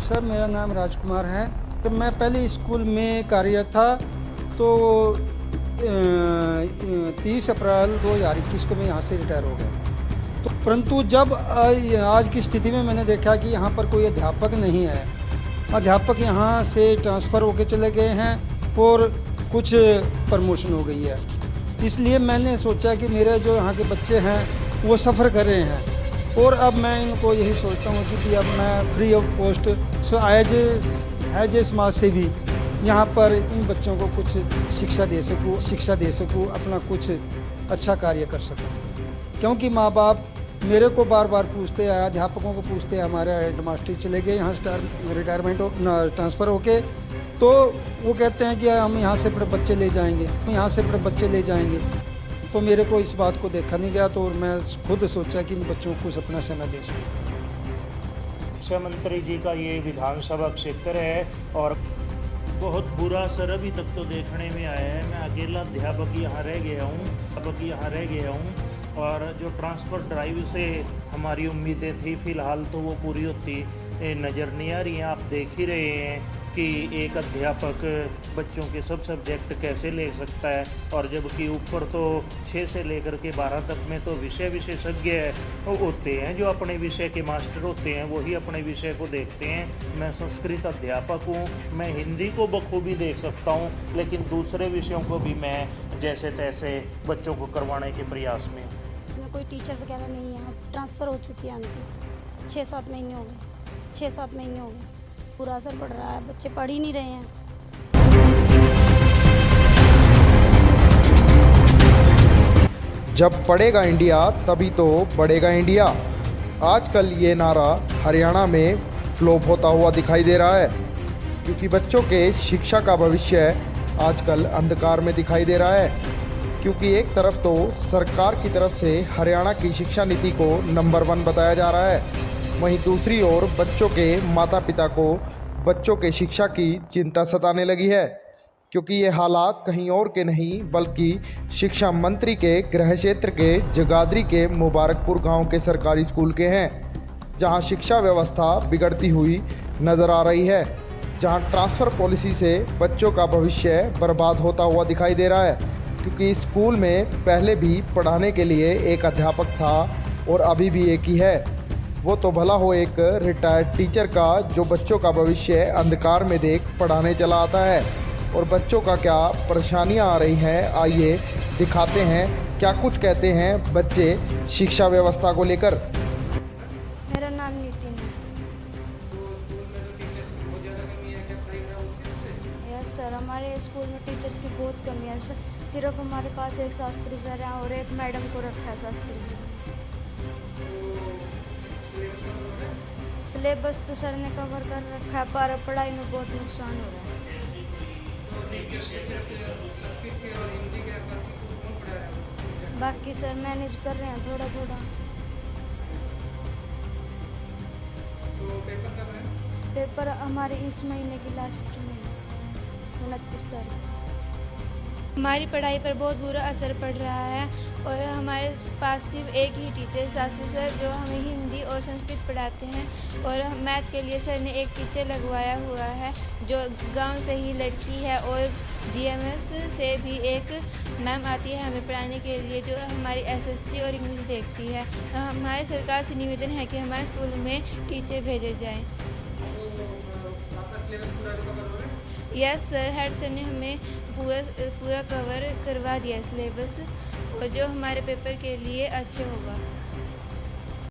Sir, मेरा नाम राजकुमार है। तो मैं पहले स्कूल में कार्यरत था, तो 30 अप्रैल 2021 को मैं यहाँ से रिटायर हो गया था। तो परंतु जब आज की स्थिति में मैंने देखा कि यहाँ पर कोई अध्यापक नहीं है, अध्यापक यहाँ से ट्रांसफ़र होके चले गए हैं और कुछ प्रमोशन हो गई है, इसलिए मैंने सोचा कि मेरे जो यहाँ के बच्चे हैं वो सफ़र कर रहे हैं, और अब मैं इनको यही सोचता हूँ कि अब मैं free of cost as a समाज सेवी यहाँ पर इन बच्चों को कुछ शिक्षा दे सकूँ, अपना कुछ अच्छा कार्य कर सकूँ। क्योंकि माँ बाप मेरे को बार बार पूछते हैं, अध्यापकों को पूछते हैं, हमारे हेडमास्टर चले गए यहाँ से रिटायरमेंट ट्रांसफ़र होके, तो वो कहते हैं कि हम यहाँ से अपने बच्चे ले जाएंगे, तो मेरे को इस बात को देखा नहीं गया, तो मैं खुद सोचा कि इन बच्चों को कुछ अपना समय दे सकूँ। शिक्षा मंत्री जी का ये विधानसभा क्षेत्र है और बहुत बुरा असर अभी तक तो देखने में आया है। मैं अकेला अध्यापक यहाँ रह गया हूँ और जो ट्रांसफ़र ड्राइव से हमारी उम्मीदें थी फ़िलहाल तो वो पूरी होती नज़र नहीं आ रही हैं। आप देख ही रहे हैं कि एक अध्यापक बच्चों के सब सब्जेक्ट कैसे ले सकता है, और जबकि ऊपर तो 6 से लेकर के 12 तक में तो विषय विशेषज्ञ होते हैं, जो अपने विषय के मास्टर होते हैं, वही अपने विषय को देखते हैं। मैं संस्कृत अध्यापक हूँ, मैं हिंदी को बखूबी देख सकता हूँ, लेकिन दूसरे विषयों को भी मैं जैसे तैसे बच्चों को करवाने के प्रयास में हूँ। कोई टीचर वगैरह नहीं है, ट्रांसफ़र हो चुकी है उनकी, 6-7 महीने हो गए। पूरा असर पड़ रहा है, बच्चे पढ़ ही नहीं रहे हैं। जब पढ़ेगा इंडिया तभी तो बढ़ेगा इंडिया। आजकल ये नारा हरियाणा में फ्लॉप होता हुआ दिखाई दे रहा है, क्योंकि बच्चों के शिक्षा का भविष्य आजकल अंधकार में दिखाई दे रहा है। क्योंकि एक तरफ तो सरकार की तरफ से हरियाणा की शिक्षा नीति को नंबर 1 बताया जा रहा है, वहीं दूसरी ओर बच्चों के माता पिता को बच्चों के शिक्षा की चिंता सताने लगी है। क्योंकि ये हालात कहीं और के नहीं बल्कि शिक्षा मंत्री के गृह क्षेत्र के जगाधरी के मुबारकपुर गांव के सरकारी स्कूल के हैं, जहां शिक्षा व्यवस्था बिगड़ती हुई नज़र आ रही है, जहां ट्रांसफ़र पॉलिसी से बच्चों का भविष्य बर्बाद होता हुआ दिखाई दे रहा है। क्योंकि स्कूल में पहले भी पढ़ाने के लिए एक अध्यापक था और अभी भी एक ही है। वो तो भला हो एक रिटायर्ड टीचर का, जो बच्चों का भविष्य अंधकार में देख पढ़ाने चला आता है। और बच्चों का क्या परेशानियां आ रही हैं, आइए दिखाते हैं क्या कुछ कहते हैं बच्चे शिक्षा व्यवस्था को लेकर। मेरा नाम नितिन है। यस सर, हमारे स्कूल में टीचर्स की बहुत कमी है सर। सिर्फ हमारे पास एक शास्त्री सर है और एक मैडम को रखा है शास्त्री सर। सिलेबस तो सर ने कवर कर रखा है, पर पढ़ाई में बहुत नुकसान हो रहा है। बाकी सर मैनेज कर रहे हैं थोड़ा थोड़ा। पेपर हमारे इस महीने की लास्ट में 29 तारीख। हमारी पढ़ाई पर बहुत बुरा असर पड़ रहा है और हमारे पास सिर्फ एक ही टीचर शास्त्री सर, जो हमें हिंदी और संस्कृत पढ़ाते हैं, और मैथ के लिए सर ने एक टीचर लगवाया हुआ है जो गांव से ही लड़की है, और जीएमएस से भी एक मैम आती है हमें पढ़ाने के लिए, जो हमारी एसएसटी और इंग्लिश देखती है। हमारे सरकार से निवेदन है कि हमारे स्कूल में टीचर भेजे जाएँ। यस सर, हेड सर ने हमें पूरा कवर करवा दिया सिलेबस, और जो हमारे पेपर के लिए अच्छे होगा।